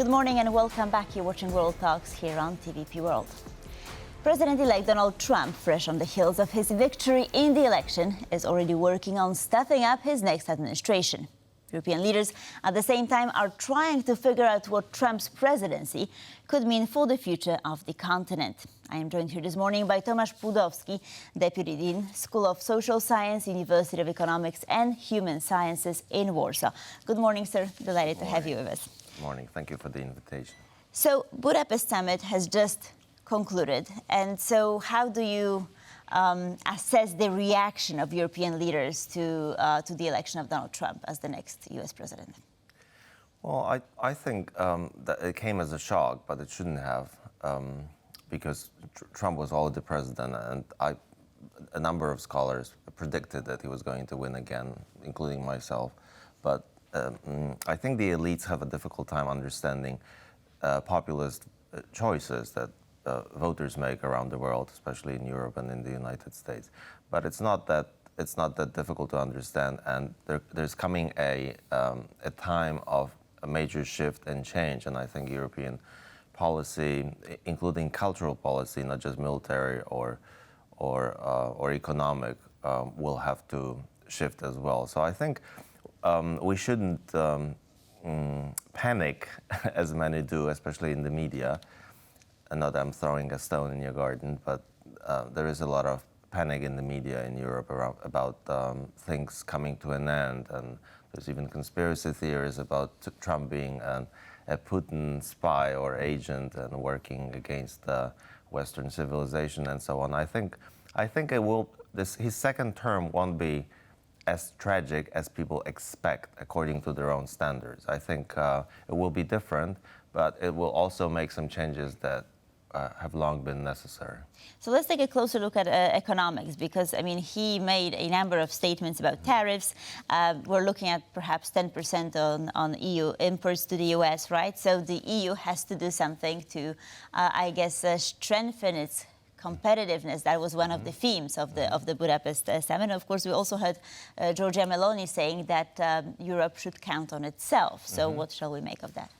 Good morning and welcome back. You're watching World Talks here on TVP World. President-elect Donald Trump, fresh on the heels of his victory in the election, is already working on stepping up his next administration. European leaders, at the same time, are trying to figure out what Trump's presidency could mean for the future of the continent. I am joined here this morning by Tomasz Płudowski, Deputy Dean, School of Social Science, University of Economics and Human Sciences in Warsaw. Good morning, sir. Delighted to have you with us. Good morning. Thank you for the invitation. So, Budapest summit has just concluded. And so how do you assess the reaction of European leaders to the election of Donald Trump as the next U.S. president? Well, I think that it came as a shock, but it shouldn't have, because Trump was already president, and a number of scholars predicted that he was going to win again, including myself. But I think the elites have a difficult time understanding populist choices that voters make around the world, especially in Europe and in the United States. But it's not that difficult to understand, and there's coming a time of a major shift and change, and I think European policy, including cultural policy, not just military or economic, will have to shift as well. So I think we shouldn't panic as many do, especially in the media. And not that I'm throwing a stone in your garden, but there is a lot of panic in the media in Europe about things coming to an end. And there's even conspiracy theories about Trump being a Putin spy or agent and working against Western civilization and so on. I think it will. His second term won't be as tragic as people expect, according to their own standards. I think it will be different, but it will also make some changes that have long been necessary. So let's take a closer look at economics, because, I mean, he made a number of statements about tariffs. We're looking at perhaps 10% on EU imports to the US, right? So the EU has to do something to, I guess, strengthen its competitiveness. That was one of the themes of the Budapest summit. Of course, we also heard Giorgia Meloni saying that Europe should count on itself. So what shall we make of that?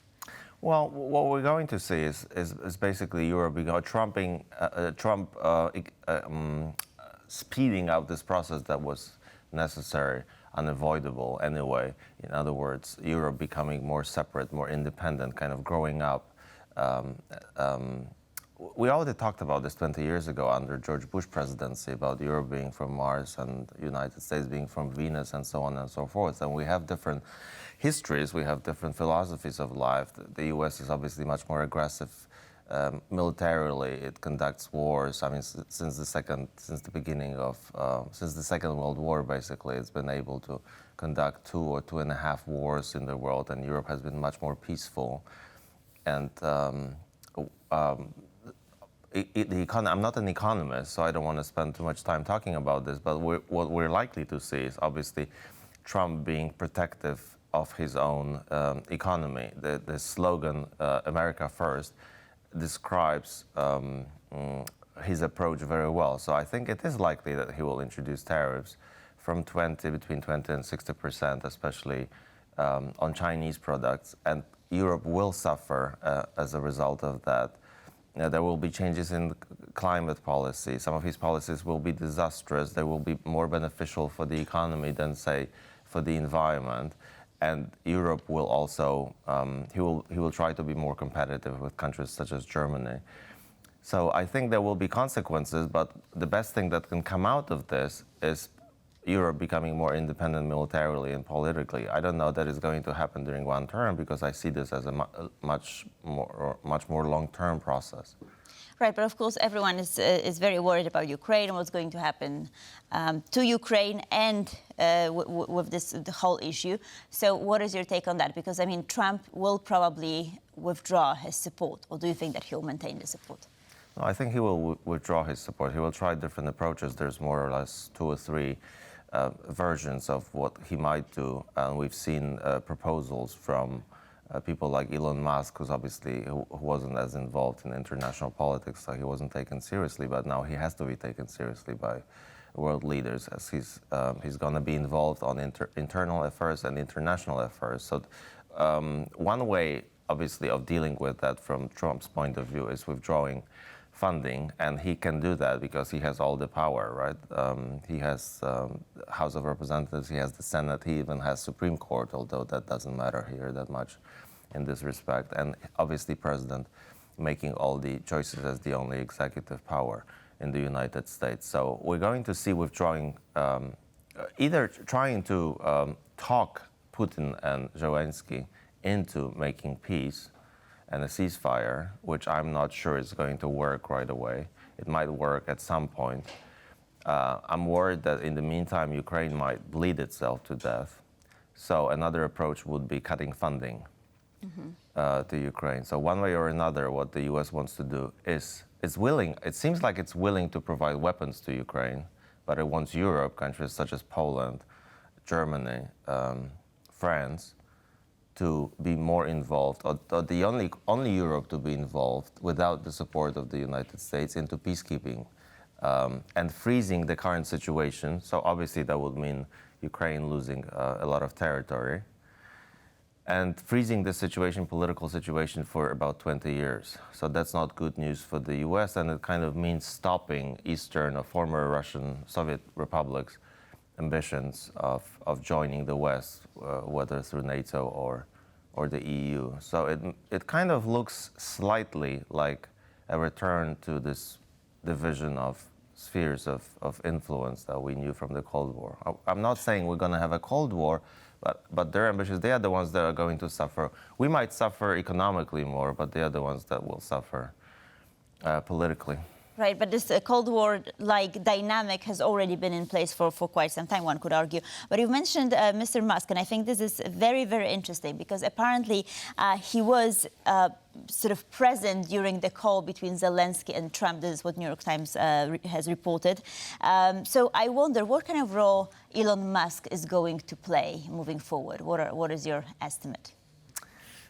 Well, what we're going to see is basically Europe Trump speeding up this process that was necessary, unavoidable anyway. In other words, Europe becoming more separate, more independent, kind of growing up. We already talked about this 20 years ago under George Bush presidency, about Europe being from Mars and the United States being from Venus and so on and so forth. And we have different histories, we have different philosophies of life. The US is obviously much more aggressive militarily. It conducts wars. I mean, since the Second World War, basically, it's been able to conduct 2 or 2.5 wars in the world, and Europe has been much more peaceful. And I'm not an economist, so I don't want to spend too much time talking about this, but what we're likely to see is obviously Trump being protective of his own economy. The slogan, America First, describes his approach very well. So I think it is likely that he will introduce tariffs from between 20 and 60%, especially on Chinese products, and Europe will suffer as a result of that. There will be changes in climate policy. Some of his policies will be disastrous. They will be more beneficial for the economy than, say, for the environment. And Europe will also, he will try to be more competitive with countries such as Germany. So I think there will be consequences, but the best thing that can come out of this is Europe becoming more independent militarily and politically. I don't know that it's going to happen during one term, because I see this as a much more long-term process. Right, but of course everyone is very worried about Ukraine and what's going to happen to Ukraine and with the whole issue. So what is your take on that? Because, I mean, Trump will probably withdraw his support, or do you think that he'll maintain the support? No, I think he will withdraw his support. He will try different approaches. There's more or less 2 or 3 versions of what he might do. And we've seen proposals from people like Elon Musk, who wasn't as involved in international politics, so he wasn't taken seriously, but now he has to be taken seriously by world leaders, as he's going to be involved on internal affairs and international affairs. So one way obviously, of dealing with that from Trump's point of view is withdrawing funding, and he can do that because he has all the power, right? He has House of Representatives, he has the Senate, he even has Supreme Court, although that doesn't matter here that much in this respect, and obviously President making all the choices as the only executive power in the United States. So we're going to see withdrawing, either trying to talk Putin and Zelensky into making peace and a ceasefire, which I'm not sure is going to work right away. It might work at some point. I'm worried that in the meantime, Ukraine might bleed itself to death. So another approach would be cutting funding to Ukraine. So one way or another, what the US wants to do is willing, it seems like it's willing to provide weapons to Ukraine, but it wants Europe, countries such as Poland, Germany, France, to be more involved, or the only Europe to be involved without the support of the United States into peacekeeping and freezing the current situation. So obviously that would mean Ukraine losing a lot of territory and freezing the situation, political situation, for about 20 years. So that's not good news for the US, and it kind of means stopping Eastern or former Russian Soviet republics' ambitions of joining the West, whether through NATO or the EU. So it kind of looks slightly like a return to this division of spheres of influence that we knew from the Cold War. I'm not saying we're going to have a Cold War, but they're ambitious. They are the ones that are going to suffer. We might suffer economically more, but they are the ones that will suffer politically. Right, but this Cold War-like dynamic has already been in place for quite some time, one could argue. But you mentioned Mr. Musk, and I think this is very, very interesting because apparently he was sort of present during the call between Zelensky and Trump. This is what New York Times has reported. So I wonder what kind of role Elon Musk is going to play moving forward. What is your estimate?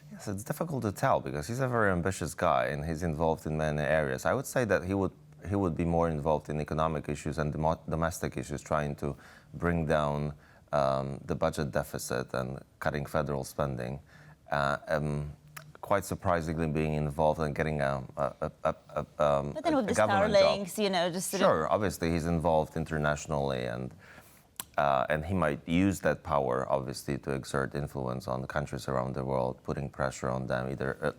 Yes, it's difficult to tell because he's a very ambitious guy and he's involved in many areas. I would say that he would be more involved in economic issues and domestic issues, trying to bring down the budget deficit and cutting federal spending. Quite surprisingly, being involved in getting a But then with the government Starlinks, job. you know, just sort Sure, obviously he's involved internationally, and he might use that power, obviously, to exert influence on countries around the world, putting pressure on them, either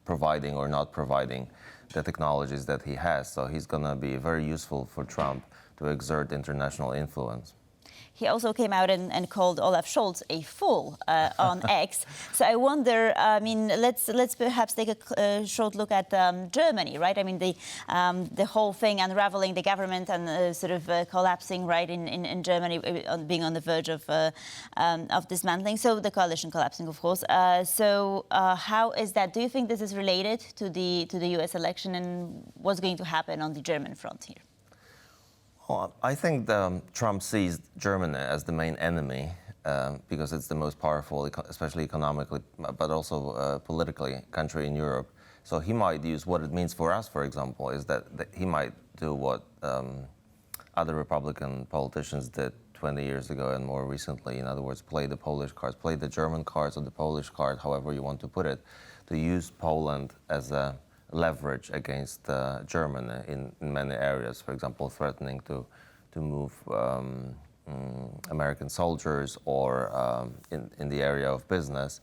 providing or not providing the technologies that he has. So he's going to be very useful for Trump to exert international influence. He also came out and called Olaf Scholz a fool on X. So I wonder, I mean, let's perhaps take a short look at Germany, right? I mean, the whole thing unraveling the government and sort of collapsing, right, in Germany, being on the verge of dismantling. So the coalition collapsing, of course. So how is that? Do you think this is related to the US election, and what's going to happen on the German front here? Well, I think Trump sees Germany as the main enemy because it's the most powerful, especially economically, but also politically, country in Europe. So he might use what it means for us, for example, is that he might do what other Republican politicians did 20 years ago and more recently. In other words, play the Polish cards, play the German cards or the Polish card, however you want to put it, to use Poland as a leverage against Germany in many areas, for example, threatening to move American soldiers or in the area of business.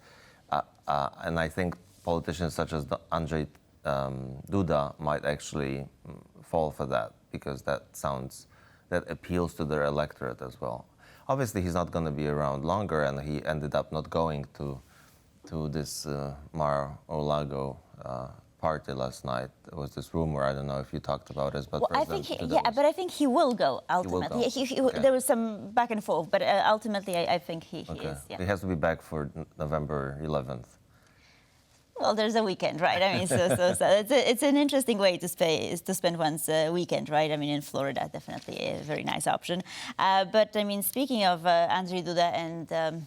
And I think politicians such as Andrzej Duda might actually fall for that because that appeals to their electorate as well. Obviously, he's not going to be around longer, and he ended up not going to this Mar-a-Lago party last night. There was this rumor. I don't know if you talked about it, but well, I think but I think he will go ultimately. Okay. There was some back and forth, but ultimately, I think he is. Yeah. He has to be back for November 11th. Well, there's a weekend, right? I mean, so it's an interesting way to spend one's weekend, right? I mean, in Florida, definitely a very nice option. But I mean, speaking of Andrzej Duda and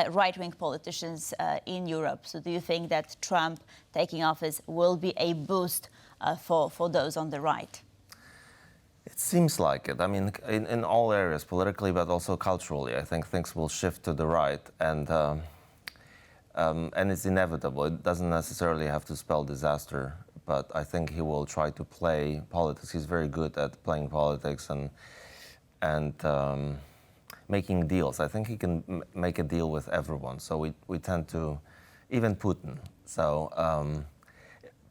right-wing politicians in Europe. So do you think that Trump taking office will be a boost for those on the right? It seems like it. I mean, in all areas, politically, but also culturally, I think things will shift to the right. And And it's inevitable. It doesn't necessarily have to spell disaster, but I think he will try to play politics. He's very good at playing politics and making deals. I think he can make a deal with everyone. So we tend to, even Putin. So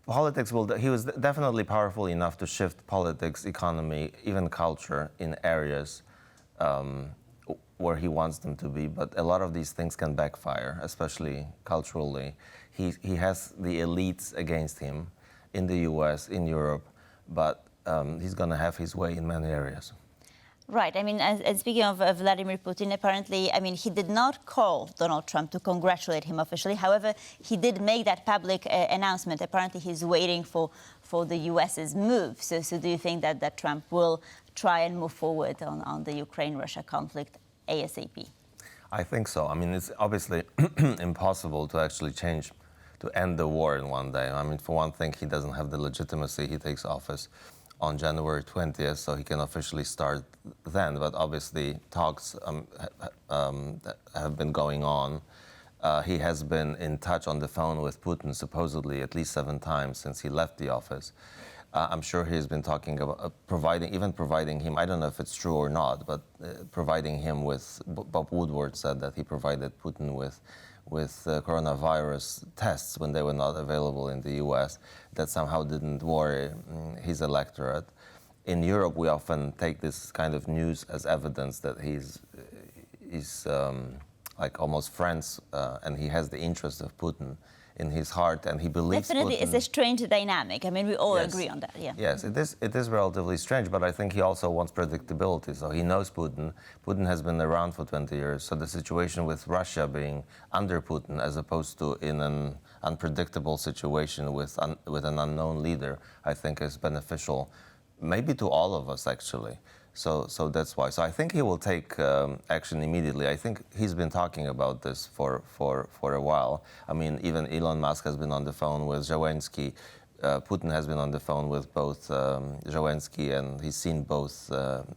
politics he was definitely powerful enough to shift politics, economy, even culture in areas where he wants them to be. But a lot of these things can backfire, especially culturally. He has the elites against him in the US, in Europe, but he's going to have his way in many areas. Right. I mean, and speaking of Vladimir Putin, apparently, I mean, he did not call Donald Trump to congratulate him officially. However, he did make that public announcement. Apparently, he's waiting for the US's move. So do you think that Trump will try and move forward on the Ukraine-Russia conflict ASAP? I think so. I mean, it's obviously impossible to actually to end the war in one day. I mean, for one thing, he doesn't have the legitimacy. He takes office on January 20th, so he can officially start then. But obviously, talks have been going on. He has been in touch on the phone with Putin, supposedly at least 7 times since he left the office. I'm sure he's been talking about providing him, I don't know if it's true or not, but providing him with, Bob Woodward said that he provided Putin with coronavirus tests when they were not available in the US. That somehow didn't worry his electorate. In Europe, we often take this kind of news as evidence that he's like almost friends, and he has the interest of Putin in his heart, and he believes Definitely, Putin. it's a strange dynamic. I mean, we all agree on that, yeah. Yes, it is relatively strange, but I think he also wants predictability. So he knows Putin. Putin has been around for 20 years. So the situation with Russia being under Putin as opposed to in an unpredictable situation with an unknown leader, I think is beneficial, maybe to all of us, actually. So that's why. So I think he will take action immediately. I think he's been talking about this for a while. I mean, even Elon Musk has been on the phone with Zelensky. Putin has been on the phone with both Zelensky, and he's seen both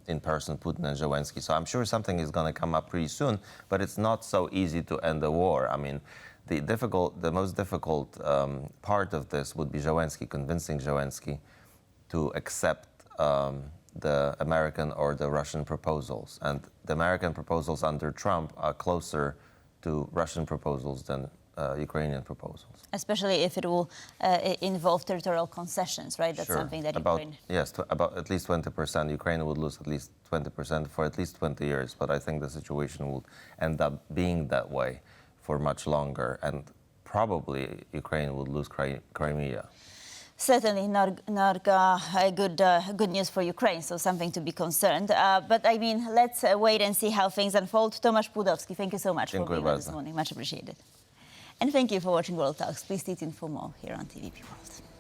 in person, Putin and Zelensky. So I'm sure something is going to come up pretty soon, but it's not so easy to end the war. I mean, the most difficult part of this would be Zelensky, convincing Zelensky to accept the American or the Russian proposals. And the American proposals under Trump are closer to Russian proposals than Ukrainian proposals. Especially if it will involve territorial concessions, right? That's Sure. something that Ukraine... Yes, about at least 20%. Ukraine would lose at least 20% for at least 20 years. But I think the situation will end up being that way for much longer. And probably Ukraine would lose Crimea. Certainly not good news for Ukraine, so something to be concerned. But I mean, let's wait and see how things unfold. Tomasz Płudowski, thank you so much for being on this morning. Much appreciated. And thank you for watching World Talks. Please stay tuned for more here on TVP World.